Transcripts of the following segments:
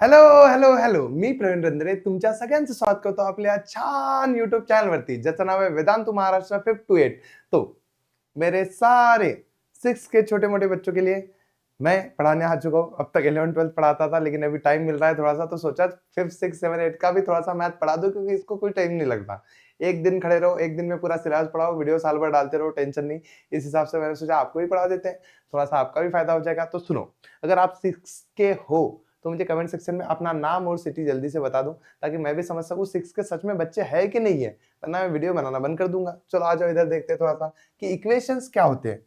Hello hello hello मी प्रवीण रंधरे तुमच्या सगळ्यांचं स्वागत करतो आपल्या छान यूट्यूब चॅनलवरती ज्याचं नाव आहे वेदांतु महाराष्ट्र 5 to 8। तो मेरे सारे 6 के छोटे मोटे बच्चों के लिए मैं पढ़ाने आ चुका हूँ। अब तक 11-12 पढ़ाता था, लेकिन अभी टाइम मिल रहा है थोड़ा सा, तो सोचा 5, 6, 7, 8 का भी थोड़ा सा मैथ पढ़ा दूं, क्योंकि इसको कोई टाइम नहीं लगता। एक दिन खड़े रहो, एक दिन में पूरा सिलेबस पढ़ाओ, वीडियो साल भर डालते रहो, टेंशन नहीं। इस हिसाब से मैंने सोचा आपको भी पढ़ा देते हैं, थोड़ा सा आपका भी फायदा हो जाएगा। तो सुनो, अगर आप 6 के हो तो मुझे कमेंट सेक्शन में अपना नाम और सिटी जल्दी से बता दो, ताकि मैं भी समझ सकूं 6 के सच में बच्चे है कि नहीं है, वरना मैं वीडियो बनाना बंद कर दूंगा। चलो आ जाओ इधर देखते हैं थोड़ा सा कि इक्वेशंस क्या होते हैं,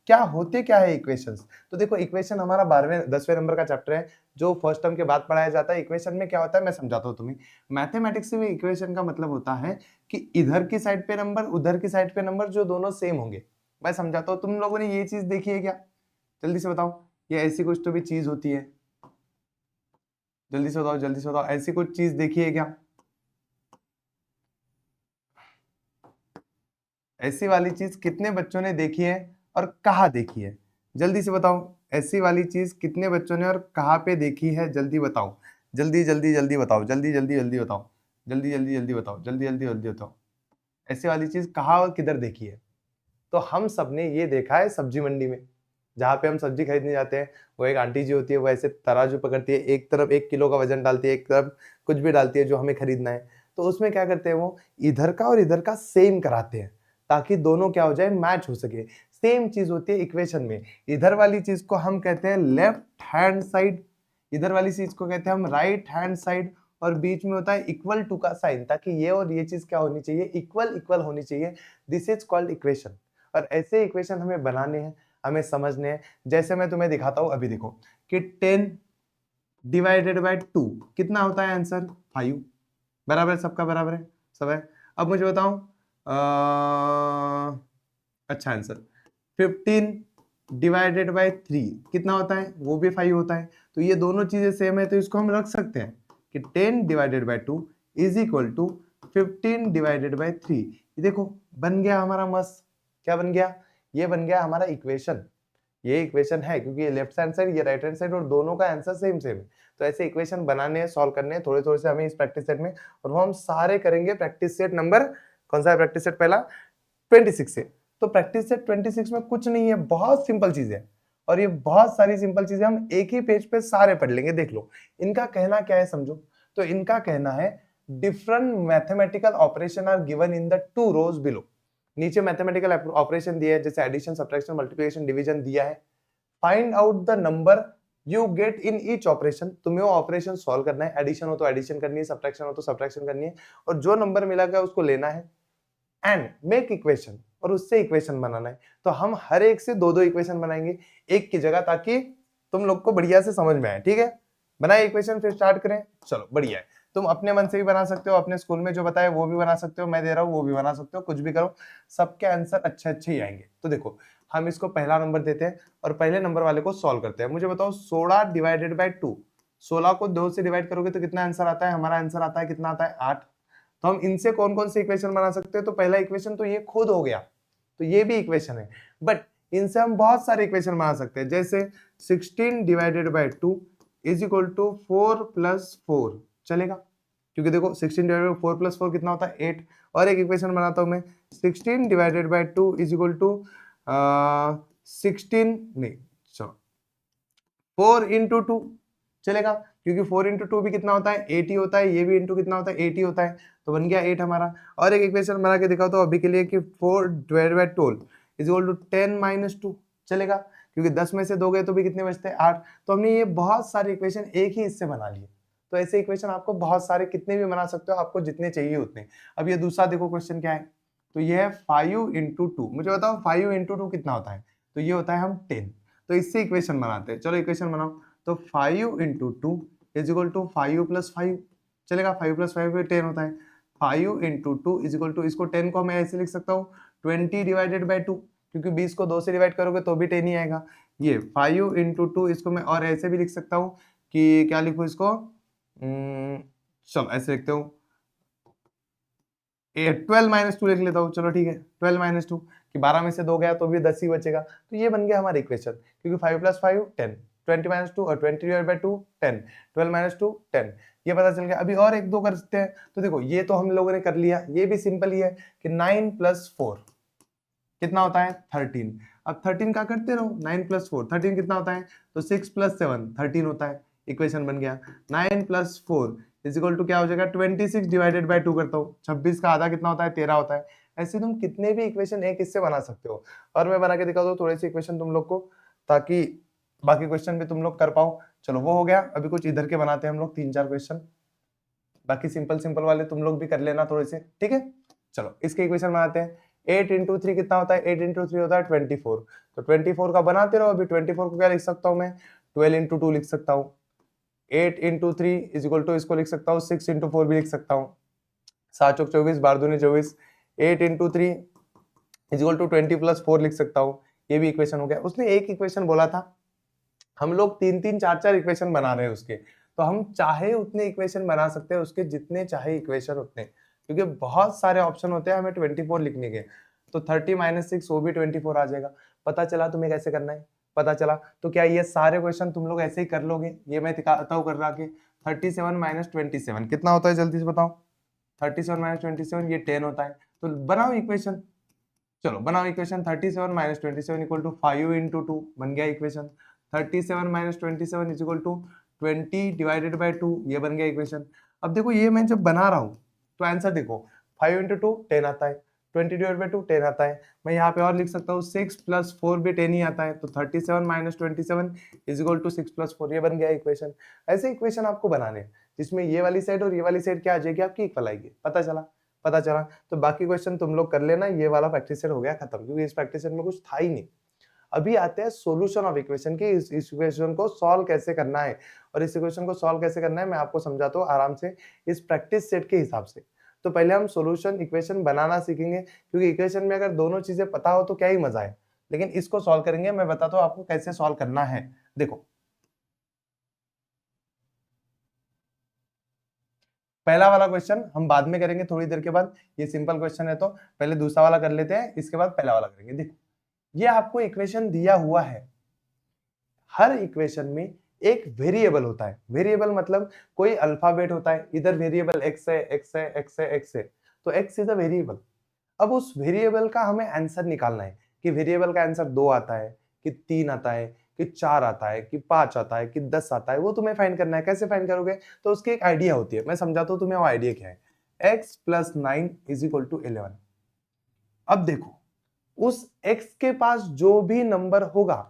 क्या है इक्वेशंस। तो देखो, इक्वेशन हमारा 12वें 10वें नंबर का चैप्टर है जो फर्स्ट टर्म के बाद पढ़ाया जाता है। इक्वेशन में क्या होता है मैं समझाता हूँ तुम्हें। मैथमेटिक्स में इक्वेशन का मतलब होता है कि इधर की साइड पे नंबर, उधर की साइड पे नंबर, जो दोनों सेम होंगे। मैं समझाता हूँ। तुम लोगों ने ये चीज देखी है क्या? जल्दी से बताओ। ये ऐसी कुछ तो भी चीज होती है, जल्दी से बताओ, जल्दी से बताओ। ऐसी कुछ चीज देखी है क्या? ऐसी वाली चीज कितने बच्चों ने देखी है और कहाँ देखी है? जल्दी से बताओ। ऐसी वाली चीज कितने बच्चों ने और कहाँ पे देखी है? जल्दी बताओ, जल्दी जल्दी जल्दी बताओ, जल्दी जल्दी जल्दी बताओ, जल्दी जल्दी जल्दी बताओ, जल्दी जल्दी जल्दी बताओ। ऐसी वाली चीज कहाँ और किधर देखी है? तो हम सब ने ये देखा है सब्जी मंडी में, जहाँ पे हम सब्जी खरीदने जाते हैं। वो एक आंटी जी होती है, वो ऐसे तराजू पकड़ती है, एक तरफ 1 किलो का वजन डालती है, एक तरफ कुछ भी डालती है जो हमें खरीदना है। तो उसमें क्या करते हैं, वो इधर का और इधर का सेम कराते हैं, ताकि दोनों क्या हो जाए, मैच हो सके। सेम चीज होती है इक्वेशन में। इधर वाली चीज को हम कहते हैं लेफ्ट हैंड साइड, इधर वाली चीज को कहते हैं हम राइट हैंड साइड, और बीच में होता है इक्वल टू का साइन, ताकि ये और ये चीज क्या होनी चाहिए, इक्वल इक्वल होनी चाहिए। This is called equation. और ऐसे इक्वेशन हमें बनाने हैं, हमें समझने हैं। जैसे मैं तुम्हें दिखाता हूं, अभी देखो कि 10 ÷ 2 कितना होता है आंसर? 5। बराबर है, सबका बराबर है, सब है। अब मुझे बताओ, अच्छा आंसर 15 ÷ 3 कितना होता है? वो भी 5 होता है। तो ये दोनों चीजें सेम है, तो इसको हम रख सकते हैं कि 10 ÷ 2 इज इक्वल टू 15 ÷ 3। ये देखो बन गया हमारा मस्त। क्या बन गया? ये बन गया हमारा इक्वेशन। ये इक्वेशन है, क्योंकि ये लेफ्ट हैंड साइड, ये राइट हैंड साइड, और दोनों का आंसर सेम सेम है। तो ऐसे इक्वेशन बनाने हैं, सॉल्व करने हैं थोड़े थोड़े से हमें इस प्रैक्टिस सेट में, और वो हम सारे करेंगे प्रैक्टिस सेट नंबर, कौन सा है प्रैक्टिस सेट? पहला 26 से। तो प्रैक्टिस सेट 26 में कुछ नहीं है, बहुत सिंपल चीजें है, और ये बहुत सारी सिंपल चीजें हम एक ही पेज पे सारे पढ़ लेंगे। देख लो इनका कहना क्या है, समझो। तो इनका कहना है different mathematical operation are given in the 2 rows below. नीचे मैथमेटिकल ऑपरेशन दिया है, जैसे एडिशन, सब्ट्रैक्शन, मल्टीप्लिकेशन, डिवीजन दिया है। Find out the number you get in each operation. तुम्हें वो ऑपरेशन सॉल्व करना है। एडिशन हो तो एडिशन करनी है, सब्ट्रैक्शन हो तो सब्ट्रैक्शन करनी है, और जो नंबर मिला गया उसको लेना है एंड मेक इक्वेशन, और उससे इक्वेशन बनाना है। तो हम हर एक से दो दो इक्वेशन बनाएंगे एक की जगह, ताकि तुम लोग को बढ़िया से समझ में आए। ठीक है, बनाए इक्वेशन, फिर स्टार्ट करें। चलो बढ़िया है। तुम अपने मन से भी बना सकते हो, अपने स्कूल में जो बताया वो भी बना सकते हो, मैं दे रहा हूँ वो भी बना सकते हो, कुछ भी करो, सबके आंसर अच्छे अच्छे ही आएंगे। तो देखो, हम इसको पहला नंबर देते हैं और पहले नंबर वाले को सॉल्व करते हैं। मुझे बताओ 16 ÷ 2, 16 को 2 से डिवाइड करोगे तो कितना आंसर आता है? हमारा आंसर आता है, कितना आता है? 8। तो हम इनसे कौन कौन से इक्वेशन बना सकते हैं? तो पहला इक्वेशन तो ये खुद हो गया, तो ये भी इक्वेशन है, बट इनसे हम बहुत सारे इक्वेशन बना सकते हैं। जैसे 16 ÷ 2 इज इक्वल टू 4 + 4 चलेगा, क्योंकि देखो 16 ÷ 4 + 4 कितना होता है? 8। और एक इक्वेशन बनाता हूं मैं, 16 ÷ 2 इज इक्वल टू 16 नहीं, 4 × 2 चलेगा, क्योंकि 4 × 2 भी कितना होता है? 8 ही होता है। ये भी इंटू कितना होता है? 8 ही होता है। तो बन गया 8 हमारा। और एक इक्वेशन बना के दिखाओ तो अभी के लिए कि 4 ÷ 12 इज इक्वल टू 10 - 2 चलेगा, क्योंकि 10 में से 2 गए तो भी कितने बचते हैं? 8। तो हमने ये बहुत सारे इक्वेशन एक ही इससे बना लिए। तो ऐसे इक्वेशन आपको बहुत सारे कितने भी बना सकते हो, आपको जितने चाहिए उतने। अब ये दूसरा देखो क्वेश्चन क्या है। तो ये है 5 × 2। मुझे बताओ 5 × 2 कितना होता है? तो ये होता है हम 10। तो इससे इक्वेशन बनाते हैं। चलो इक्वेशन बनाओ। तो 5 × 2 इज इक्वल टू 5 + 5 चलेगा। 5 + 5 पे 10 होता है। 5 × 2 इज इक्वल टू, इसको 10 को मैं ऐसे लिख सकता हूँ 20 ÷ 2, क्योंकि 20 को 2 से डिवाइड करोगे तो भी 10 ही आएगा। ये 5 × 2 इसको मैं और ऐसे भी लिख सकता हूँ कि क्या लिखूं इसको, चलो ऐसे लिखते हूँ, 12 - 2 लिख लेता हूँ। चलो ठीक है, 12 - 2 कि 12 में से 2 गया तो भी 10 ही बचेगा। तो ये बन गया हमारा इक्वेशन, क्योंकि 5 + 5 10। 20 माइनस 2 और 20 डिवाइड बाय 2 10, 12 माइनस 2 10, ये पता चल गया। अभी और एक दो करते हैं। तो देखो ये तो हम लोगों ने कर लिया, ये भी सिंपल ही है कि 9 प्लस 4 कितना होता है 13। अब 13 का करते रहो, 9 प्लस 4 13 कितना होता है, तो 6 प्लस 7 13 होता है, इक्वेशन बन गया। 9 प्लस 4 इज इक्वल टू क्या हो जाएगा 26 डिवाइडेड बाय 2 करता हूँ, 26 का आधा कितना होता है 13 होता है। ऐसे तुम कितने भी इक्वेशन एक इससे बना सकते हो, और मैं बना के दिखा दूँ थोड़ी सी इक्वेशन तुम लोग को, ताकि बाकी क्वेश्चन भी तुम लोग कर पाओ। चलो वो हो गया, अभी कुछ इधर के बनाते हैं हम लोग 3-4 क्वेश्चन, बाकी सिंपल सिंपल वाले तुम लोग भी कर लेना थोड़े से, ठीक है। चलो इसके इक्वेशन बनाते हैं। 8 इंटू 3 कितना होता है, 8 इंटू 3 होता है 24, तो 24 का बनाते रहो। अभी 24 को क्या लिख सकता हूँ मैं, 12 इंटू 2 लिख सकता हूँ। 8 इंटू 3 इज इक्वल टू इसको लिख सकता हूँ 6 इंटू 4 भी लिख सकता हूँ, 7 चौक 24 12 दूनी 24। 8 into 3 is equal to 20 plus 4 लिख सकता हूँ, ये भी इक्वेशन हो गया। उसने एक इक्वेशन बोला था, हम लोग 3-3 4-4 इक्वेशन बना रहे हैं उसके, तो हम चाहे उतने इक्वेशन बना सकते हैं उसके, जितने चाहे इक्वेशन उतने, क्योंकि बहुत सारे ऑप्शन होते हैं हमें 24 लिखने के। तो 30 माइनस 6 वो भी 24 आ जाएगा। पता चला तुम्हें कैसे करना है, पता चला। तो क्या ये सारे क्वेश्चन तुम लोग ऐसे ही कर लोगे, ये मैं दिखाता हूँ कर रहा के। 37 माइनस 27 कितना होता है, जल्दी से बताओ। 37 माइनस 27 ये 10 होता है, तो बनाओ इक्वेशन। चलो बनाओ equation. 37 minus 27 equal to 5 into 2 बन गया equation. 37 minus 27 is equal to 20 divided by 2, ये बन गया इक्वेशन। अब देखो ये मैं जब बना रहा हूँ तो आंसर देखो, 5 इंटू 2 10 आता है, 20 डिवाइड बाय 2 10 आता है। मैं यहाँ पे और लिख सकता हूँ 6 प्लस 4 भी 10 ही आता है, तो 37 minus 27 is equal to 6 plus 4, ये बन गया इक्वेशन। ऐसे इक्वेशन आपको बनाने जिसमें ये वाली साइड और ये वाली साइड क्या आ जाएगी आपकी, इक्वल आएगी। पता चला, पता चला। तो बाकी क्वेश्चन तुम लोग कर लेना, ये वाला प्रैक्टिस सेट हो गया खत्म, क्योंकि इस प्रैक्टिस सेट में कुछ था ही नहीं। अभी आते हैं सॉल्यूशन ऑफ इक्वेशन की, इस इक्वेशन को सॉल्व कैसे करना है, और इस इक्वेशन को सॉल्व कैसे करना है मैं आपको समझाता हूँ आराम से इस प्रैक्टिस सेट के हिसाब से। तो पहले हम सॉल्यूशन इक्वेशन बनाना सीखेंगे, क्योंकि इक्वेशन में अगर दोनों चीजें पता हो तो क्या ही मजा है, लेकिन इसको सॉल्व करेंगे। मैं बताता हूँ आपको कैसे सॉल्व करना है। देखो पहला वाला क्वेश्चन हम बाद में करेंगे थोड़ी देर के बाद, ये सिंपल क्वेश्चन है तो पहले दूसरा वाला कर लेते हैं, इसके बाद पहला वाला करेंगे। देखो ये आपको इक्वेशन दिया हुआ है, हर इक्वेशन में एक वेरिएबल होता है। वेरिएबल मतलब कोई अल्फाबेट होता है, इधर वेरिएबल x है x है x है x है, तो x इज अ वेरिएबल। अब उस वेरिएबल का हमें आंसर निकालना है कि वेरिएबल का आंसर 2 आता है कि 3 आता है कि 4 आता है कि 5 आता है कि 10 आता है, वो तुम्हें फाइंड करना है। कैसे फाइंड करोगे, तो उसकी एक आइडिया होती है, मैं समझाता हूँ तुम्हें वो आइडिया क्या है। x plus 9 is equal to 11। अब देखो उस x के पास जो भी नंबर होगा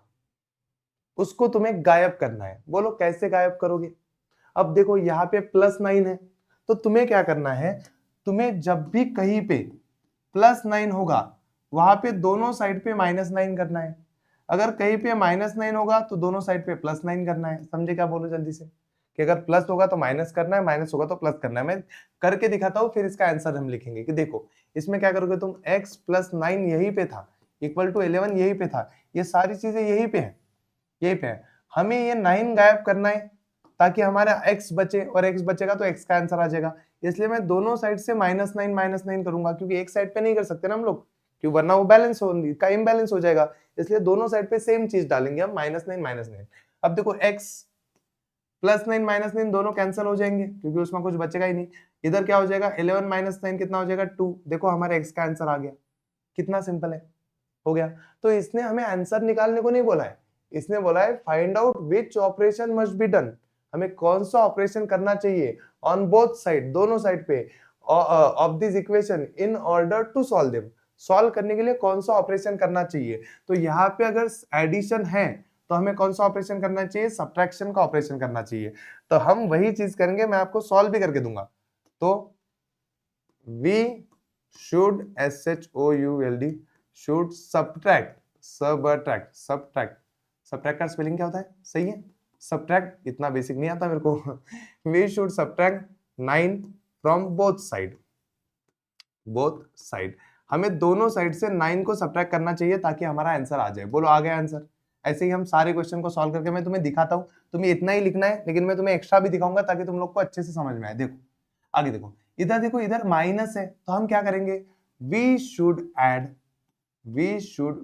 उसको तुम्हें गायब करना है। बोलो कैसे गायब करोगे। अब देखो यहाँ पे +9 है, तो तुम्हें क्या करना है, तुम्हें जब भी कहीं पे +9 होगा वहां पे दोनों साइड पे -9 करना है। अगर कहीं पे -9 होगा तो दोनों साइड पे +9 करना है। समझे क्या बोलो जल्दी से, कि अगर प्लस होगा तो माइनस करना है, माइनस होगा तो प्लस करना है। मैं करके दिखाता हूँ, फिर इसका आंसर हम लिखेंगे। कि देखो इसमें क्या करोगे तुम, x प्लस 9 यहीं पे था, इक्वल टू 11 यहीं पे था, ये सारी चीजें यहीं पे है, यहीं पे है। हमें ये 9 गायब करना है ताकि हमारा x बचे, और x बचेगा तो x का आंसर आ जाएगा। इसलिए मैं दोनों साइड से -9 करूंगा, क्योंकि एक साइड पे नहीं कर सकते ना हम लोग, क्यों, वरना वो बैलेंस हो का इम्बैलेंस हो जाएगा। इसलिए दोनों साइड पे सेम चीज डालेंगे हम, -9 अब देखो x +9 -9 दोनों कैंसिल हो जाएंगे, क्योंकि उसमें कुछ बचेगा ही नहीं। इधर क्या हो जाएगा, 11 -9 कितना हो जाएगा 2। देखो हमारे x का आंसर आ गया, कितना सिंपल है, हो गया। तो इसने हमें आंसर निकालने को नहीं बोला है, इसने बोला है find out which operation must be done, हमें कौन सा ऑपरेशन करना चाहिए ऑन बोथ साइड, दोनों साइड पे of this equation in order to solve them, solve करने के लिए कौन सा ऑपरेशन करना चाहिए। तो यहाँ पे अगर एडिशन है तो हमें कौन सा ऑपरेशन करना चाहिए, सब्ट्रैक्शन का ऑपरेशन करना चाहिए। तो हम वही चीज करेंगे, मैं आपको सॉल्व भी करके दूंगा। तो we should SHOULD should subtract subtract का स्पेलिंग क्या होता है, सही है, subtract, इतना बेसिक नहीं आता मेरे को। we should subtract 9 from both side, हमें दोनों साइड से 9 को सब्ट्रैक्ट करना चाहिए ताकि हमारा आंसर आ जाए। बोलो आ गया आंसर। ऐसे ही हम सारे क्वेश्चन को सॉल्व करके मैं तुम्हें दिखाता हूँ, तुम्हें इतना ही लिखना है, लेकिन मैं तुम्हें एक्स्ट्रा भी दिखाऊंगा ताकि तुम लोग को अच्छे से समझ में आए। देखो आगे देखो, इधर माइनस है, तो हम क्या करेंगे, we should add, we should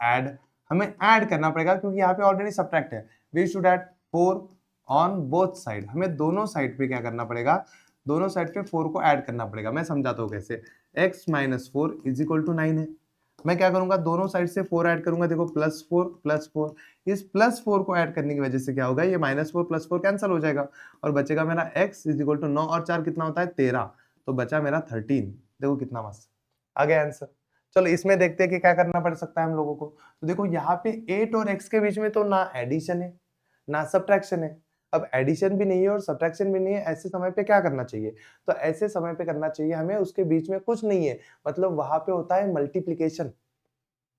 add हमें ऐड करना पड़ेगा क्योंकि यहाँ पे ऑलरेडी सब्ट्रैक्ट है। We should add 4 on both side, हमें दोनों साइड पे क्या करना पड़ेगा, दोनों साइड पे 4 को ऐड करना पड़ेगा। मैं समझाता हूँ कैसे। x minus 4 is equal to 9 है। मैं क्या करूंगा, दोनों साइड से 4 ऐड करूंगा। देखो +4 इस +4 को ऐड करने की वजह से क्या होगा, ये -4 +4 कैंसिल हो जाएगा और बचेगा मेरा x इज इक्वल टू 9 और 4 कितना होता है 13, तो बचा मेरा 13। देखो कितना मस्त आ गया आंसर। चलो इसमें देखते हैं कि क्या करना पड़ सकता है हम लोगों को। तो देखो यहाँ पे 8 और x के बीच में तो ना एडिशन है ना सब्ट्रैक्शन है। अब एडिशन भी नहीं है और सब्ट्रैक्शन भी नहीं है, ऐसे समय पे क्या करना चाहिए, तो ऐसे समय पे करना चाहिए हमें उसके बीच में कुछ नहीं है, मतलब वहां पे होता है मल्टीप्लीकेशन।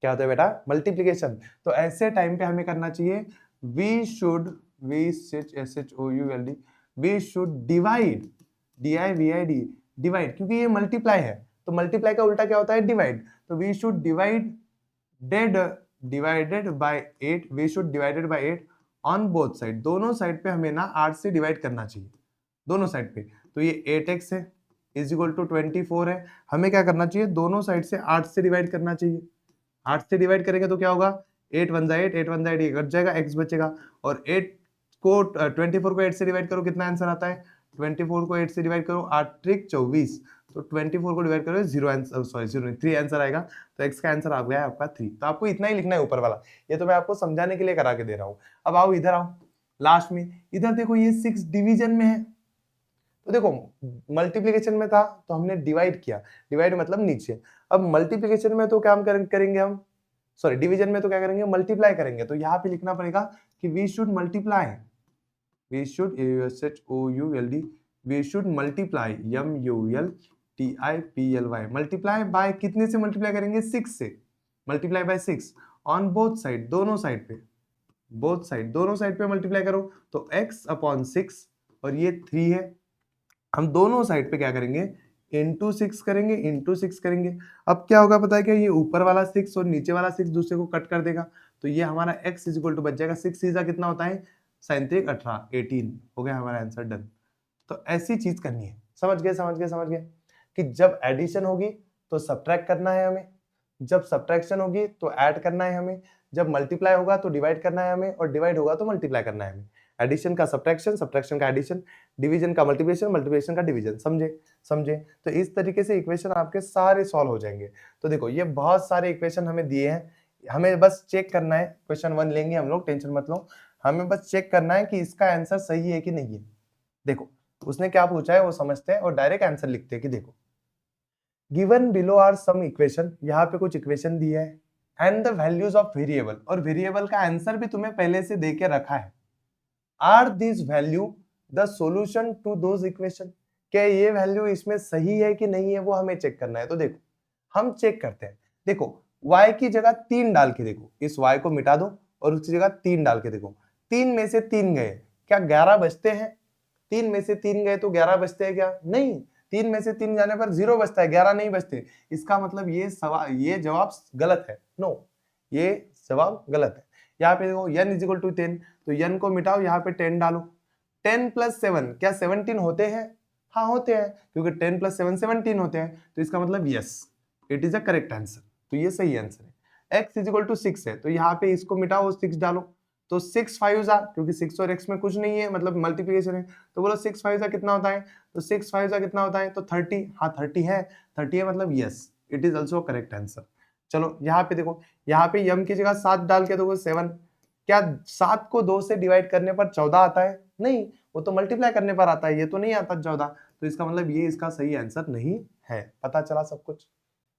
क्या होता है बेटा, मल्टीप्लीकेशन। तो ऐसे टाइम पे हमें करना चाहिए वी शुड डिवाइड, डिवाइड, क्योंकि ये मल्टीप्लाई है तो मल्टीप्लाई का उल्टा क्या होता है, डिवाइड। तो we should divided by 8, we should divided by 8 on both side, दोनों साइड पे हमें ना 8 से डिवाइड करना चाहिए, दोनों साइड पे। तो ये 8x है इज इक्वल टू 24 है, हमें क्या करना चाहिए, दोनों साइड से 8 से डिवाइड करना चाहिए। 8 से डिवाइड करेंगे तो क्या होगा, 8 1 8, 8 1 8, ये कट जाएगा, x बचेगा। और 8 को 24 को 8 से डिवाइड करो, कितना आंसर आता है, 24 को 8 से डिवाइड करो, 8 त्रिक 24, तो 24 को डिवाइड करो 0 आंसर, सॉरी 0 3 आंसर आएगा। तो x का आंसर आ गया है आपका 3। तो आपको इतना ही लिखना है ऊपर वाला, ये तो मैं आपको समझाने के लिए करा के दे रहा हूँ। अब आओ इधर आओ लास्ट में, इधर देखो ये 6 डिवीजन में है। तो देखो मल्टीप्लिकेशन में था तो हमने डिवाइड किया, डिवाइड मतलब नीचे। अब मल्टीप्लिकेशन में तो क्या हम करेंगे हम, सॉरी डिवीजन में तो क्या करेंगे, मल्टीप्लाई करेंगे। तो यहाँ पे लिखना पड़ेगा कि we should multiply, we should SHOULD, we should multiply MULTIPLY, multiply by कितने से मल्टीप्लाई करेंगे, 6 से, multiply by 6 on both side, दोनों साइड पे, बोथ साइड, दोनों साइड पे मल्टीप्लाई करो तो x अपॉन 6 और ये 3 है। हम दोनों साइड पे क्या करेंगे, इंटू 6 करेंगे, इंटू 6 करेंगे। अब क्या होगा पता है क्या, ये ऊपर वाला 6 और नीचे वाला 6 दूसरे को कट कर देगा, तो ये हमारा x इज इक्वल टू बच जाएगा 6 सीजा कितना होता है 37 18 18, हो गया हमारा आंसर डन। तो ऐसी चीज करनी है, समझ गए समझ गए समझ गए, कि जब एडिशन होगी तो सब्ट्रैक्ट करना है हमें, जब सब्ट्रैक्शन होगी तो ऐड करना है हमें, जब मल्टीप्लाई होगा तो डिवाइड करना है हमें, और डिवाइड होगा तो मल्टीप्लाई करना है हमें। एडिशन का सब्ट्रैक्शन, सब्ट्रैक्शन का एडिशन, डिवीजन का मल्टीप्लिकेशन, मल्टीप्लिकेशन का डिवीजन, समझे समझे। तो इस तरीके से इक्वेशन आपके सारे सॉल्व हो जाएंगे। तो देखो ये बहुत सारे इक्वेशन हमें दिए हैं, हमें बस चेक करना है, क्वेश्चन 1 लेंगे हम लोग, टेंशन मत लो, हमें बस चेक करना है कि इसका आंसर सही है कि नहीं है। देखो उसने क्या पूछा है वो समझते हैं और डायरेक्ट आंसर लिखते हैं कि देखो given below are some equation, यहाँ पे कुछ इक्वेशन दिया है, and the values of variable, और वेरिएबल का आंसर भी तुम्हें पहले से दे के रखा है। Are this value the solution to those equation, क्या ये वैल्यू इसमें सही है कि नहीं है वो हमें चेक करना है। तो देखो हम चेक करते हैं, देखो y की जगह 3 डाल के देखो, इस y को मिटा दो और उसकी जगह 3 डाल के देखो, 3 में से 3 गए, क्या 11 बचते हैं, 3 में से 3 गए तो 11 बचते हैं क्या, नहीं, 3 में से 3 जाने पर 0 बचता है, 11 नहीं बचते। इसका मतलब ये सवाल, ये जवाब गलत है, नो, ये जवाब गलत है। यहाँ पे देखो n इज इक्वल टू 10, तो n को मिटाओ, यहाँ पे 10 डालो, 10 प्लस 7 क्या 17 होते हैं, हाँ होते हैं, क्योंकि 10 प्लस 7 17 होते हैं, तो इसका मतलब yes, it is a correct answer, तो ये सही आंसर है। x इज इक्वल टू 6 है, तो यहाँ पे इसको मिटाओ, 6 डालो, तो 6 5 जा, क्योंकि 6 और x में कुछ नहीं है, मतलब मल्टीप्लिकेशन है, तो बोलो 6 5 जा कितना होता है, तो 6 5 जा कितना होता है, तो 30, हाँ 30 है, 30 है मतलब yes, it is also correct answer. चलो यहाँ पे देखो, यहाँ पे यम की जगह 7 डाल के देखो 7, क्या 7 को 2 से डिवाइड करने पर 14 आता है, नहीं, वो तो मल्टीप्लाई करने पर आता है, ये तो नहीं आता 14, तो इसका मतलब ये इसका सही आंसर नहीं है। पता चला सब कुछ,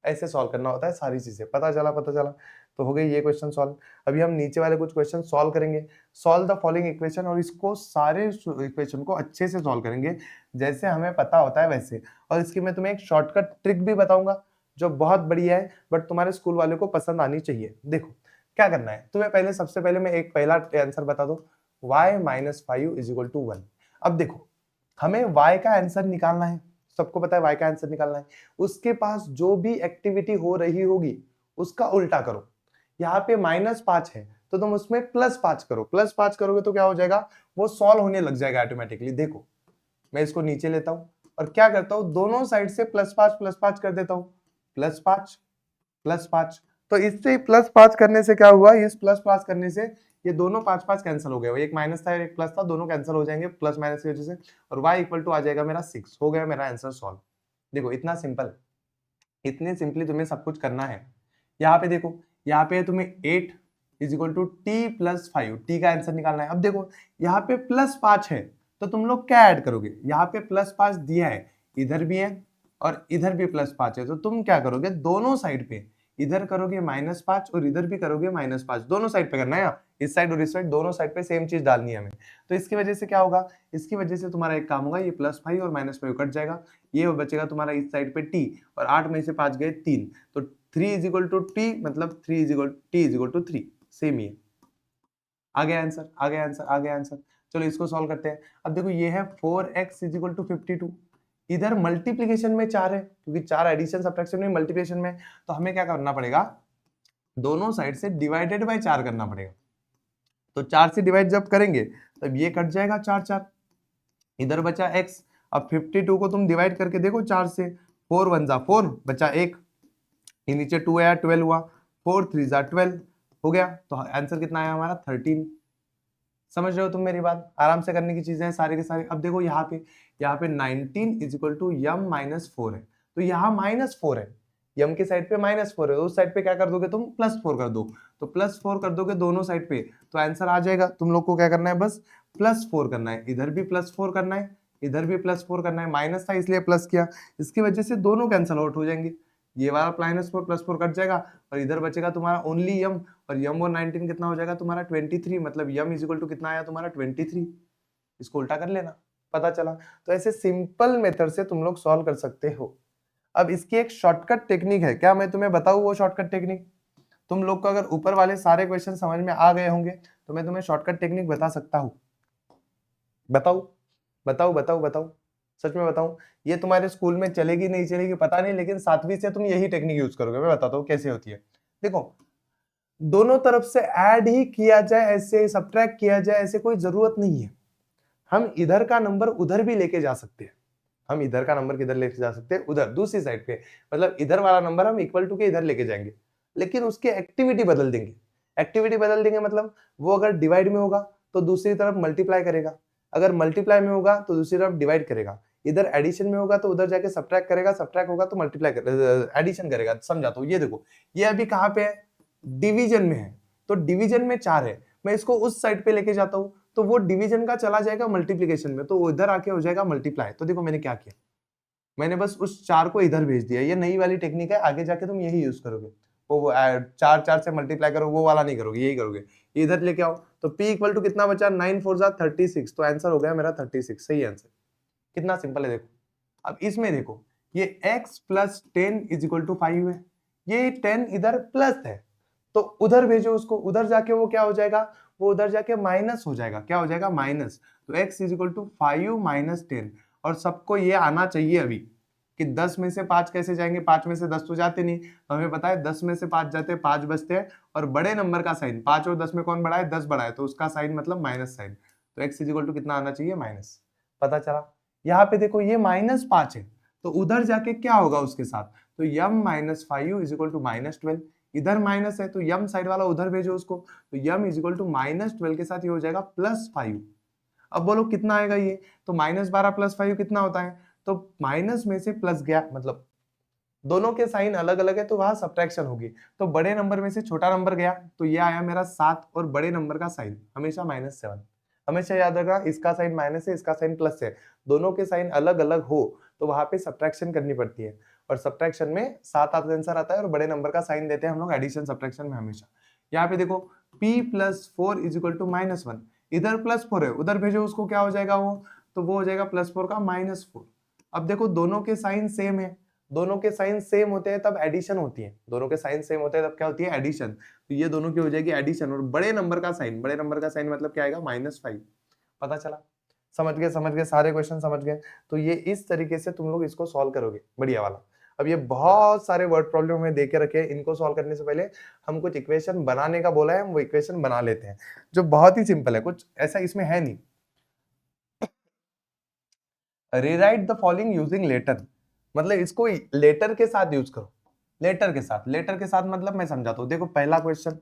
ऐसे सॉल्व करना होता है सारी चीजें, पता चला पता चला। तो हो गई ये क्वेश्चन सॉल्व। अभी हम नीचे वाले कुछ क्वेश्चन सॉल्व करेंगे, सॉल्व द फॉलोइंग इक्वेशन, और इसको सारे इक्वेशन को अच्छे से सॉल्व करेंगे जैसे हमें पता होता है वैसे। और इसकी मैं तुम्हें एक शॉर्टकट ट्रिक भी बताऊंगा जो बहुत बढ़िया है, बट तुम्हारे स्कूल वाले को पसंद आनी चाहिए। देखो क्या करना है तुम्हें, पहले सबसे पहले मैं एक पहला आंसर बता दो, y minus 5 is equal to 1। अब देखो हमें y का आंसर निकालना है, सबको पता है y का आंसर निकालना है, उसके पास जो भी एक्टिविटी हो रही होगी उसका उल्टा करो। यहाँ पे -5 है तो तुम उसमें +5 करो, +5 करोगे तो क्या हो जाएगा, वो सॉल्व होने लग जाएगा ऑटोमेटिकली। देखो मैं इसको नीचे लेता हूं और क्या करता हूं, दोनों साइड से +5 कर देता हूं, +5 +5, तो इससे प्लस 5 करने से क्या हुआ, इस प्लस 5 करने से ये दोनों 5 5 कैंसिल हो गए, एक माइनस था एक प्लस था, दोनों कैंसिल हो जाएंगे प्लस माइनस की वजह से, और y इक्वल टू आ जाएगा मेरा 6। हो गया मेरा आंसर सॉल्व। देखो इतना सिंपल, इतने सिंपली तुम्हें सब कुछ करना है। यहाँ पे देखो, यहाँ पे तुम्हें 8 is equal to T plus 5, T का आंसर निकालना है। अब देखो यहाँ पे प्लस 5 है तो तुम लोग क्या ऐड करोगे, यहाँ पे प्लस 5 दिया है, इधर भी है और इधर भी प्लस 5 है, तो तुम क्या करोगे, दोनों साइड पे इधर करोगे -5 और इधर भी करोगे -5, दोनों साइड पे करना है, इस साइड और इस साइड दोनों साइड पे सेम चीज डालनी है हमें। तो इसकी वजह से क्या होगा, इसकी वजह से तुम्हारा एक काम होगा, ये +5 और -5 कट जाएगा, ये बचेगा तुम्हारा इस साइड पे t, और 8 में से 5 गए 3, तो 3 इज इक्वल टू टी, मतलब 3 is equal t is equal to 3, same ही है। आ गया आंसर, आ गया आंसर, आ गया आंसर। चलो इसको सॉल्व करते हैं। अब देखो ये है 4x इज इक्वल टू 52, इधर मल्टीप्लीकेशन में 4 है, क्योंकि 4 एडिशन सब्ट्रैक्शन में मल्टीप्लीकेशन में, तो हमें क्या करना पड़ेगा, दोनों साइड से डिवाइडेड बाय 4 करना पड़ेगा। तो 4 से डिवाइड जब करेंगे तब ये कट जाएगा 4 4, इधर बचा x। अब 52 को तुम डिवाइड करके देखो 4 से, 4 1 जा 4, बचा 1, ये नीचे 2 आया 12 हुआ, 4 3 जा 12 हो गया। तो आंसर कितना आया हमारा 13। समझ रहे हो तुम मेरी बात, आराम से करने की चीजें हैं सारे के सारे। अब देखो यहाँ पे 19 इज इक्वल टू यम -4 है, तो यहाँ -4 है, यम के साइड पे -4 है, उस साइड पे क्या कर दोगे तुम, +4 कर दो, तो +4 कर दोगे दोनों साइड पे, तो आंसर आ जाएगा। तुम लोग को क्या करना है, बस +4 करना है, इधर भी +4 करना है, इधर भी +4 करना है, माइनस था इसलिए प्लस किया, इसकी वजह से दोनों कैंसिल आउट हो जाएंगे, ये वाला -4 +4 कट जाएगा, और इधर बचेगा तुम्हारा ओनली यम, और यम और 19 कितना हो जाएगा तुम्हारा 23, मतलब यम इज इक्वल टू कितना आया तुम्हारा 23। इसको उल्टा कर लेना, पता चला। तो ऐसे सिंपल मेथड से तुम लोग सॉल्व कर सकते हो। अब इसकी एक शॉर्टकट टेक्निक है, क्या मैं तुम्हें बताऊं वो शॉर्टकट टेक्निक? तुम लोग को अगर ऊपर वाले सारे क्वेश्चन समझ में आ गए होंगे तो मैं तुम्हें शॉर्टकट टेक्निक बता सकता हूं। बताऊं? बताऊं बताऊं बताऊं, सच में बताऊं? ये तुम्हारे स्कूल में चलेगी नहीं चलेगी पता नहीं, लेकिन 7वीं से तुम यही टेक्निक यूज करोगे। मैं बताता हूँ कैसे होती है। देखो, दोनों तरफ से ऐड ही किया जाए, ऐसे सब्ट्रैक्ट किया जाए, ऐसे कोई जरूरत नहीं है। हम इधर का नंबर उधर भी लेके जा सकते हैं, हम इधर का नंबर किधर लेके जा सकते हैं, उधर दूसरी साइड पे, मतलब इधर वाला नंबर हम इक्वल टू के इधर लेके जाएंगे, लेकिन उसकी एक्टिविटी बदल देंगे। एक्टिविटी बदल देंगे मतलब वो अगर डिवाइड में होगा तो दूसरी तरफ मल्टीप्लाई करेगा, अगर मल्टीप्लाई में होगा तो दूसरी तरफ डिवाइड करेगा, इधर एडिशन में होगा तो उधर जाके सब्ट्रैक्ट करेगा, सब्ट्रैक्ट होगा तो मल्टीप्लाई एडिशन करेगा। समझाता हूँ, ये देखो ये अभी कहाँ पे है, डिवीजन में है, तो डिवीजन में 4 है, मैं इसको उस साइड पे लेके जाता हूँ तो वो डिवीजन का चला जाएगा मल्टीप्लीकेशन में, तो इधर आके हो जाएगा मल्टीप्लाई। तो देखो मैंने क्या किया, मैंने बस उस 4 को इधर भेज दिया। ये नई वाली टेक्निक है, आगे जाके तुम यही यूज करोगे, वो 4 4 से मल्टीप्लाई करो, वो वाला नहीं करोगे, यही करोगे, इधर लेके आओ। तो p इक्वल टू कितना बचा, 9 4 जा 36, तो आंसर हो गया मेरा 36, सही आंसर। कितना सिंपल है देखो। अब इसमें देखो, ये x plus 10 is equal to 5 है, ये 10 इधर प्लस है, तो उधर भेजो उसको, उधर जाके वो क्या हो जाएगा, वो उधर जाके माइनस हो जाएगा, क्या हो जाएगा, माइनस। तो x is equal to 5 minus 10, और सबको ये आना चाहिए अभी कि 10 में से 5 कैसे जाएंगे, 5 में से 10 तो जाते नहीं, तो हमें पता है 10 में से 5 जाते हैं, 5 बचते हैं, और बड़े नंबर का साइन 5 और 10 में कौन बड़ा है, 10 बड़ा है, तो उसका साइन मतलब माइनस साइन, तो x इज इक्वल टू कितना आना चाहिए, माइनस। पता चला। यहाँ पे देखो ये -5 है, तो उधर जाके क्या होगा उसके साथ, तो यम -5 इज इक्वल टू -12, इधर माइनस है तो यम साइड वाला उधर भेजो उसको, तो यम इज इक्वल टू -12 के साथ ये हो जाएगा +5। अब बोलो कितना आएगा ये, तो -12 + 5 कितना होता है, तो माइनस में से प्लस गया, मतलब दोनों के साइन अलग अलग है तो वहां सब्ट्रैक्शन होगी, तो बड़े नंबर में से छोटा नंबर गया, तो ये आया मेरा 7, और बड़े नंबर का साइन हमेशा -7। हमेशा याद रखना, इसका साइन माइनस है, इसका साइन प्लस है, दोनों के साइन अलग अलग हो तो वहां पे सब्ट्रैक्शन करनी पड़ती है, और सब्ट्रैक्शन में 7 आंसर आता है, और बड़े नंबर का साइन देते हैं हम लोग एडिशन सब्ट्रैक्शन में हमेशा। यहाँ पे देखो p + 4 इज इक्वल टू -1, इधर +4 है, उधर भेजो उसको, क्या हो जाएगा वो, तो वो हो जाएगा +4 का -4। अब देखो दोनों के साइन सेम है, दोनों के साइन सेम होते हैं तब एडिशन होती है, दोनों के साइन सेम होते हैं तब क्या होती है, एडिशन। तो ये दोनों की हो जाएगी एडिशन, और बड़े नंबर का साइन, बड़े नंबर का साइन मतलब क्या आएगा, -5। पता चला। समझ गए, समझ गए, सारे क्वेश्चन समझ गए। तो ये इस तरीके से तुम लोग इसको सॉल्व करोगे, बढ़िया वाला। अब ये बहुत सारे वर्ड प्रॉब्लम हमें दे के रखे हैं, इनको सॉल्व करने से पहले हम कुछ इक्वेशन बनाने का बोला है, हम वो इक्वेशन बना लेते हैं, जो बहुत ही सिंपल है, कुछ ऐसा इसमें है नहीं। Rewrite the following using letter, मतलब इसको लेटर के साथ यूज करो। लेटर के साथ, लेटर के साथ मतलब मैं समझाता हूँ। देखो पहला question,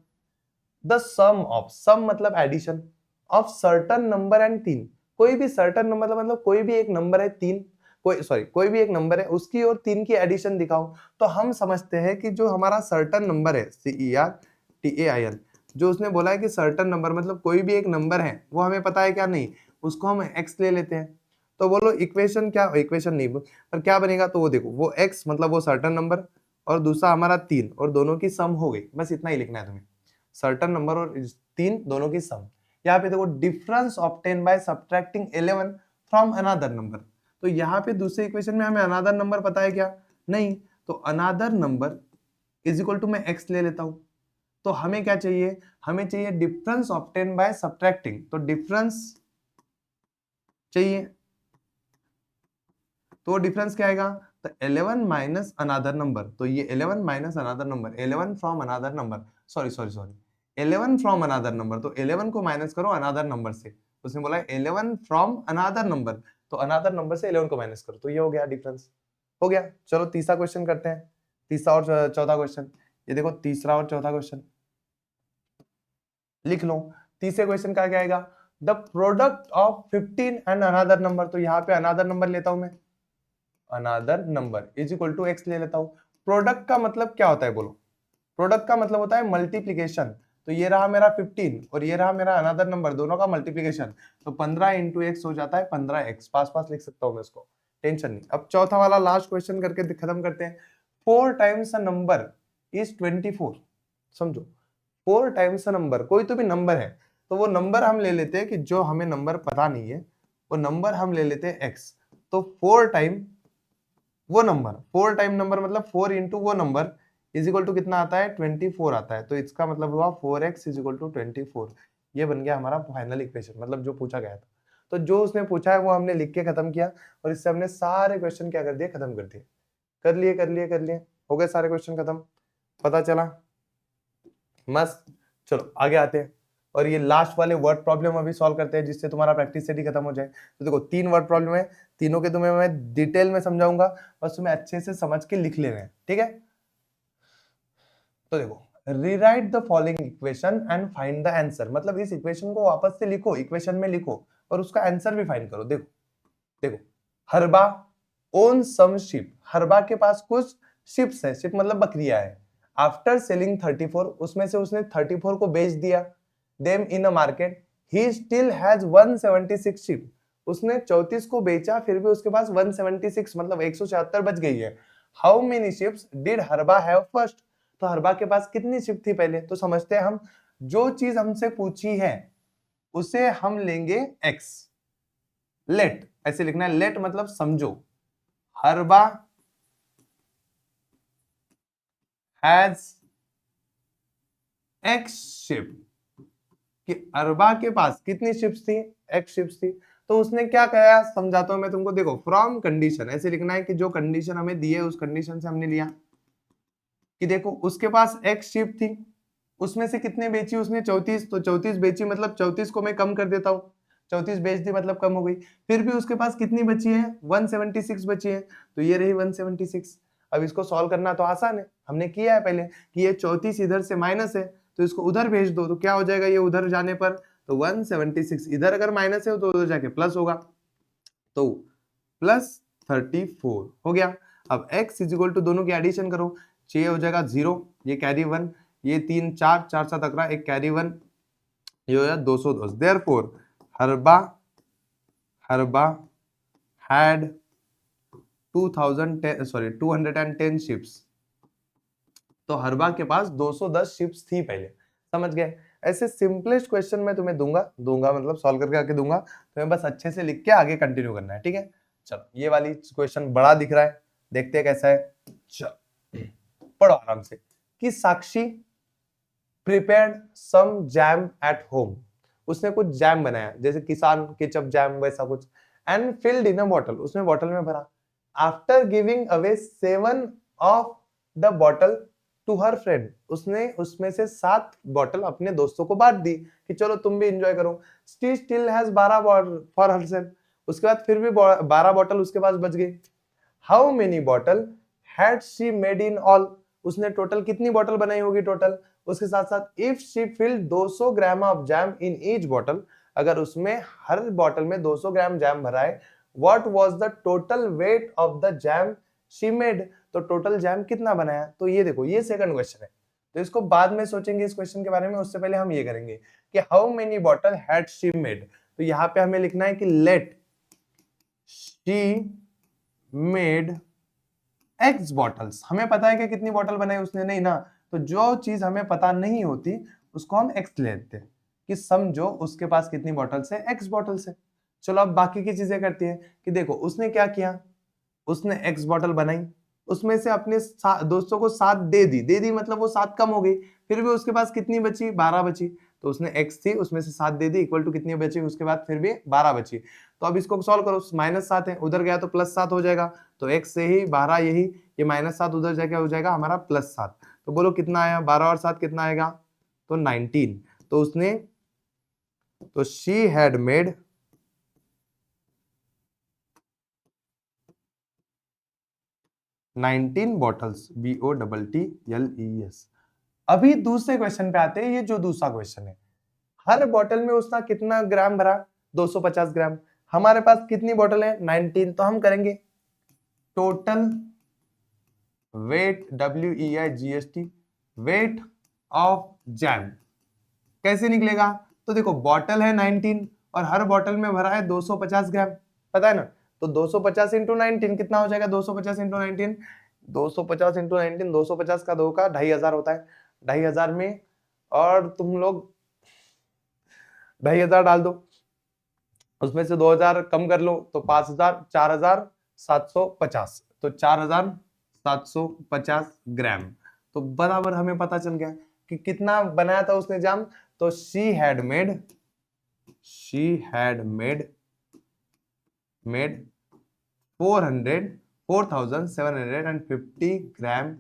the sum of, sum मतलब addition of certain number and तीन, कोई भी सर्टन नंबर मतलब कोई भी एक नंबर है तीन, कोई भी एक नंबर है उसकी और तीन की एडिशन दिखाओ। तो हम समझते हैं कि जो हमारा सर्टन नंबर है, CERTAIN, जो उसने बोला है कि सर्टन नंबर मतलब कोई भी एक नंबर है, वो हमें पता है क्या नहीं, उसको हम x ले लेते हैं। तो बोलो इक्वेशन क्या, इक्वेशन नहीं पर क्या बनेगा, तो वो देखो वो x मतलब वो सर्टन नंबर और दूसरा हमारा तीन और दोनों की सम हो गई, बस इतना ही लिखना है तुम्हें, सर्टन नंबर और तीन दोनों की सम। यहाँ पे देखो difference obtain by subtracting 11 from another number, तो यहाँ पे दूसरे इक्वेशन में हमें अनदर नंबर पता है क्या, नहीं, तो another number is equal to मैं x ले लेता हूं। तो हमें क्या चाहिए, हमें चाहिए डिफरेंस ऑब्टेन बाय सब्ट्रैक्टिंग, तो डिफरेंस चाहिए, तो डिफरेंस क्या आएगा, तो 11 माइनस अनदर नंबर, तो ये 11 minus another number, 11 from another number, sorry 11 from another number, तो 11 को माइनस करो अनदर नंबर से, उसने बोला 11 फ्रॉम अनदर नंबर, तो अनदर नंबर से 11 को माइनस करो, तो ये हो गया डिफरेंस, हो गया। चलो तीसरा क्वेश्चन करते हैं, तीसरा और चौथा क्वेश्चन, ये देखो तीसरा और चौथा क्वेश्चन लिख लो। तीसरे क्वेश्चन का क्या आएगा, the product of 15 and another number, तो यहाँ पे अनदर नंबर लेता हूं मैं, another number is equal to x ले लेता हूं। प्रोडक्ट का मतलब क्या होता है बोलो, प्रोडक्ट का मतलब होता है मल्टीप्लीकेशन, तो ये रहा मेरा 15 और ये रहा मेरा अनदर नंबर, दोनों का मल्टीप्लीकेशन, तो 15 इंटू एक्स हो जाता है 15x, पास पास लिख सकता हूं मैं इसको, टेंशन नहीं। अब चौथा वाला लास्ट क्वेश्चन करके खत्म करते हैं। 4 टाइम्स अ नंबर इज 24, समझो 4 टाइम्स अ नंबर, कोई तो भी नंबर है, तो वो नंबर हम ले लेते हैं कि जो हमें नंबर पता नहीं है, वो नंबर हम ले लेते हैं x, तो 4 टाइम वो नंबर, 4 टाइम नंबर मतलब 4 इंटू वो नंबर इज इक्वल टू कितना आता है, 24 आता है, तो इसका मतलब हुआ 4x इज इक्वल टू 24, ये बन गया हमारा फाइनल इक्वेशन, मतलब जो पूछा गया था। तो जो उसने पूछा है वो हमने लिख के खत्म किया और इससे हमने सारे क्वेश्चन क्या कर दिए, खत्म कर दिए, कर लिए, हो गए सारे क्वेश्चन खत्म, पता चला, मस्त। चलो आगे आते हैं और ये लास्ट वाले वर्ड प्रॉब्लम अभी सॉल्व करते हैं जिससे तुम्हारा प्रैक्टिस सेट ही खत्म हो जाए। तो देखो 3 वर्ड प्रॉब्लम है, तीनों के तुम्हें मैं डिटेल में समझाऊंगा, बस तुम्हें अच्छे से समझ के लिख लेना है, ठीक है। तो देखो rewrite the following equation and find the answer, मतलब इस इक्वेशन को वापस से लिखो, इक्वेशन में लिखो और उसका आंसर भी फाइंड करो। देखो देखो हरबा ओन सम शिप, हरबा के पास कुछ शिप्स है, शिप मतलब बकरियां है। आफ्टर सेलिंग 34, उसमें से उसने 34 को बेच दिया, them in a market, he still has 176 ship, उसने 34 को बेचा फिर भी उसके पास 176 मतलब 176 बच गई है। हाउ मेनी शिप्स डिड हरबा हैव फर्स्ट, तो हरबा के पास कितनी शिप थी पहले, तो समझते हैं हम, जो चीज हमसे पूछी है उसे हम लेंगे x, लेट ऐसे लिखना है, लेट मतलब समझो, हरबा हैज एक्स शिप, कि अरबा के पास कितनी शिप्स थी, एक्स शिप्स थी। तो उसने क्या कहा, समझाता हूं मैं तुमको, देखो फ्रॉम कंडीशन ऐसे लिखना है कि जो कंडीशन हमें दी है उस कंडीशन से हमने लिया कि देखो उसके पास एक्स शिप थी, उसमें से कितने बेची उसने 34, तो 34 बेची मतलब 34 को मैं कम कर देता हूँ, 34 बेच दी मतलब कम हो गई, फिर भी उसके पास कितनी बची है, 176 बची है, तो ये रही 176। अब इसको सॉल्व करना तो आसान है, हमने किया है पहले कि ये 34 इधर से माइनस है तो इसको उधर भेज दो, तो क्या हो जाएगा ये उधर जाने पर, तो 176 इधर अगर माइनस है तो उधर जाके प्लस होगा, तो प्लस 34 हो गया। अब x इज इक्वल टू दोनों की एडिशन करो, 6 हो जाएगा 0, ये कैरी 1, ये 3 4 4 7 11, एक कैरी 1, ये हो जाएगा 210। देयरफॉर हरबा had 210 शिप्स, तो हरबा के पास 210 शिप्स थी पहले, समझ गए। ऐसे सिंपलेस्ट क्वेश्चन मैं तुम्हें दूंगा मतलब सॉल्व करके आके दूंगा, तुम्हें बस अच्छे से लिख के आगे कंटिन्यू करना है, ठीक है। चलो ये वाली क्वेश्चन बड़ा दिख रहा है, देखते हैं कैसा है, चलो पढ़ो आराम से, कि Sakshi prepared some jam at home, उसने कुछ जैम बनाया जैसे किसान केचप जैम वैसा कुछ, and filled in a bottle, उसने बॉटल में भरा, after giving away 7 of the bottle to her friend, उसने उसमें से 7 बॉटल अपने दोस्तों को बांट दी कि चलो तुम भी एंजॉय करो, she still has 12 for herself, उसके बाद फिर भी 12 बॉटल उसके पास बच गई। How many bottle had she made in all, उसने टोटल कितनी बॉटल बनाई होगी टोटल। उसके साथ साथ if she field 200 gram of jam in each bottle, अगर उसमें हर बॉटल में 200 ग्राम जैम भरा है, what was the total weight of the jam she made, तो टोटल जैम कितना बनाया। तो ये देखो ये सेकंड क्वेश्चन है, तो इसको बाद में सोचेंगे इस क्वेश्चन के बारे में, उससे पहले हम ये करेंगे कि how many bottle had she made. तो यहाँ पे हमें लिखना है कि let she made X bottles. हमें पता है कि कितनी बॉटल बनाई उसने, नहीं ना, तो जो चीज हमें पता नहीं होती उसको हम एक्स ले लेते हैं कि समझो उसके पास कितनी बॉटल्स है, एक्स बॉटल्स है। चलो अब बाकी की चीजें करती है कि देखो उसने क्या किया, उसने एक्स बॉटल बनाई, उसमें से अपने दोस्तों को 7 दे दी मतलब वो 7 कम हो गई, फिर भी उसके पास कितनी बची, 12 बची। तो उसने एक्स थी उसमें से 7 दे दी, इक्वल टू कितनी बची उसके बाद फिर भी 12 बची। तो अब इसको सॉल्व करो, -7 है, उधर गया तो +7 हो जाएगा, तो x से ही 12 यही, ये -7 उधर जाके हो जाएगा हमारा +7। तो बोलो कितना आया, 12 और 7 कितना आएगा, तो 19। तो उसने, तो she had made 19 bottles, BOTTLES। अभी दूसरे क्वेश्चन पे आते हैं, ये जो दूसरा क्वेश्चन है, हर बॉटल में उसने कितना ग्राम भरा, 250 ग्राम। हमारे पास कितनी बॉटल है, 19, तो हम करेंगे total weight, WEIGST, weight of jam. कैसे निकलेगा, तो देखो बॉटल है 19 और हर बॉटल में भरा है 250 ग्राम, पता है ना, तो 250 इंटू 19 कितना हो जाएगा, 250 इंटू 19, 250 इंटू 19, 250 का 2 का 2500 होता है, 2500 में, और तुम लोग 2500 डाल दो, उसमें से 2000 कम कर लो तो 5000, 4750, तो 4750 ग्राम। तो बराबर हमें पता चल गया कि कितना बनाया था उसने जाम। तो she had made 4750 gram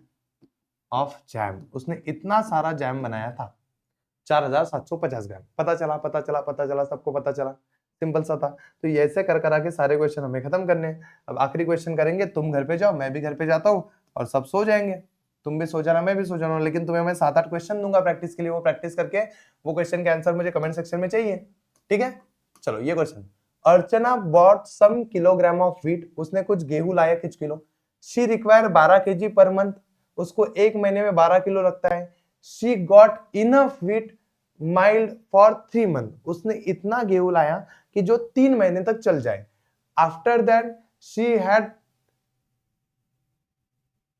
of jam. उसने इतना सारा जैम बनाया था, 4750 ग्राम। पता चला, सबको पता चला, सिंपल सा था। तो ये ऐसे कर करा के सारे क्वेश्चन हमें खत्म करने हैं। अब आखिरी क्वेश्चन करेंगे, तुम घर पे जाओ, मैं भी घर पे जाता हूँ, और सब सो जाएंगे, तुम भी सो जाना, मैं भी सो जाना, लेकिन तुम्हें मैं 7-8 क्वेश्चन दूंगा प्रैक्टिस के लिए, वो प्रैक्टिस करके वो क्वेश्चन के आंसर मुझे कमेंट सेक्शन में चाहिए, ठीक है। चलो ये question, Archana bought some kilogram of wheat, उसने कुछ गेहूं लाया कुछ kilo. She require 12 kg per month, उसको एक महीने में 12 किलो लगता है। She got enough wheat mild for 3 month, उसने इतना गेहूं लाया कि जो 3 महीने तक चल जाए। आफ्टर दैट शी हैड,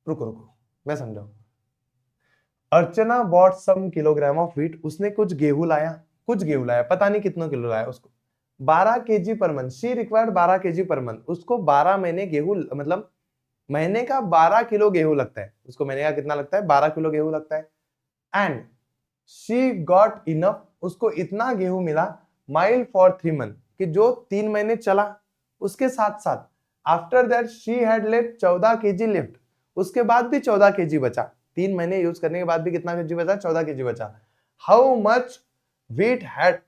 रुको रुको मैं समझाऊं, Archana bought some kilogram of wheat, उसने कुछ गेहूं लाया, पता नहीं कितना किलो लाया, उसको 12 kg per month, she required 12 kg per month, उसको 12 महीने गेहूं, मतलब महीने का 12 किलो गेहूं लगता है, उसको महीने का कितना लगता है, 12 किलो गेहूं लगता है। एंड शी गॉट इनफ, उसको इतना गेहूं मिला, माइल फॉर 3 मंथ, कि जो 3 महीने चला। उसके साथ साथ after that she had left 14 kg lift, उसके बाद भी 14 kg बचा, 3 महीने यूज करने के बाद भी कितना kg बचा, 14 kg बचा। How much weight had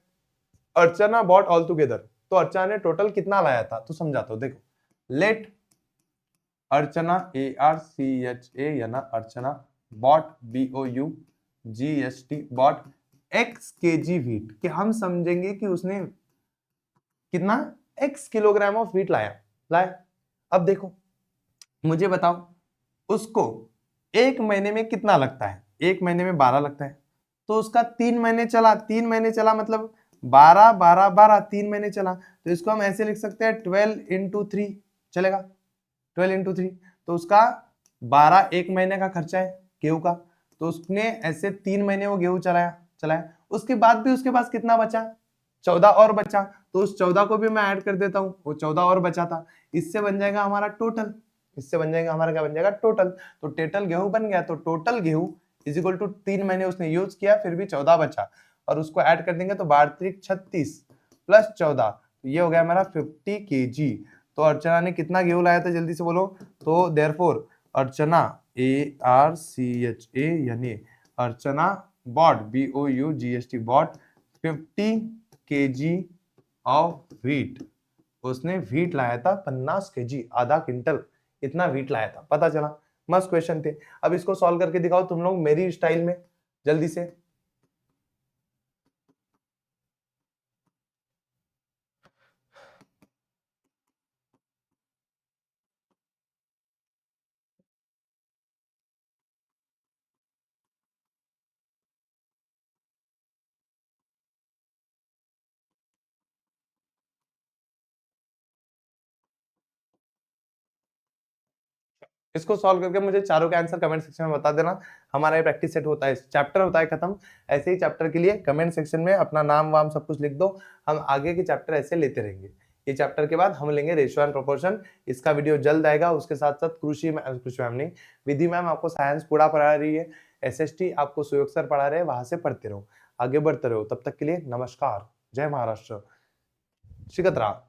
Archana bought all together, तो अर्चना ने टोटल कितना लाया था, तो समझाता हूं, देखो लेट अर्चना ARCHA या ना Archana bought BOUGST bought x kg wheat, कि हम समझेंगे कि उसने कितना x किलोग्राम ऑफ व्हीट लाया। अब देखो मुझे बताओ उसको एक महीने में कितना लगता है, एक महीने में 12 लगता है, तो उसका 3 महीने चला, 3 महीने चला मतलब 12 12 12, 3 महीने चला, तो इसको हम ऐसे लिख सकते हैं 12 इंटू 3, चलेगा 12 इंटू 3, तो उसका 12 एक महीने का खर्चा है गेहूं का, तो उसने ऐसे 3 महीने वो गेहूं चलाया। उसके बाद भी उसके पास कितना बचा, 14 और बचा, तो उस 14 को भी मैं ऐड कर देता हूं, वो 14 और बचा था, इससे बन जाएगा हमारा टोटल, इससे बन जाएगा हमारा क्या बन जाएगा, टोटल। तो टोटल गेहूं बन गया, तो टोटल गेहूं इज इक्वल टू 3 महीने उसने यूज किया, फिर भी 14 बचा, और उसको ऐड कर देंगे तो 12 36 प्लस 14, ये हो गया हमारा 50 kg। तो अर्चना ने कितना गेहूं लाया था, जल्दी से बोलो। तो देयरफॉर अर्चना ARCHA यानी Archana bought BOUGST bought 50 kg of wheat, उसने व्हीट लाया था 50 kg, आधा क्विंटल इतना व्हीट लाया था, पता चला। मस्त क्वेश्चन थे। अब इसको सॉल्व करके दिखाओ तुम लोग मेरी स्टाइल में जल्दी से। इसको सॉल्व करके मुझे चारों के आंसर कमेंट सेक्शन में बता देना। हमारा ये प्रैक्टिस सेट होता है, चैप्टर होता है खत्म। ऐसे ही चैप्टर के लिए कमेंट सेक्शन में अपना नाम वाम सब कुछ लिख दो, हम आगे के चैप्टर ऐसे लेते रहेंगे। ये चैप्टर के बाद हम लेंगे रेशियो एंड प्रोपोर्शन, इसका वीडियो जल्द आएगा। उसके साथ साथ कृषि मैम नहीं, विधि मैम आपको साइंस पूरा पढ़ा रही है, SST आपको सुयोग सर पढ़ा रहे हैं, वहां से पढ़ते रहो, आगे बढ़ते रहो। तब तक के लिए नमस्कार, जय महाराष्ट्र, शिकत रहा।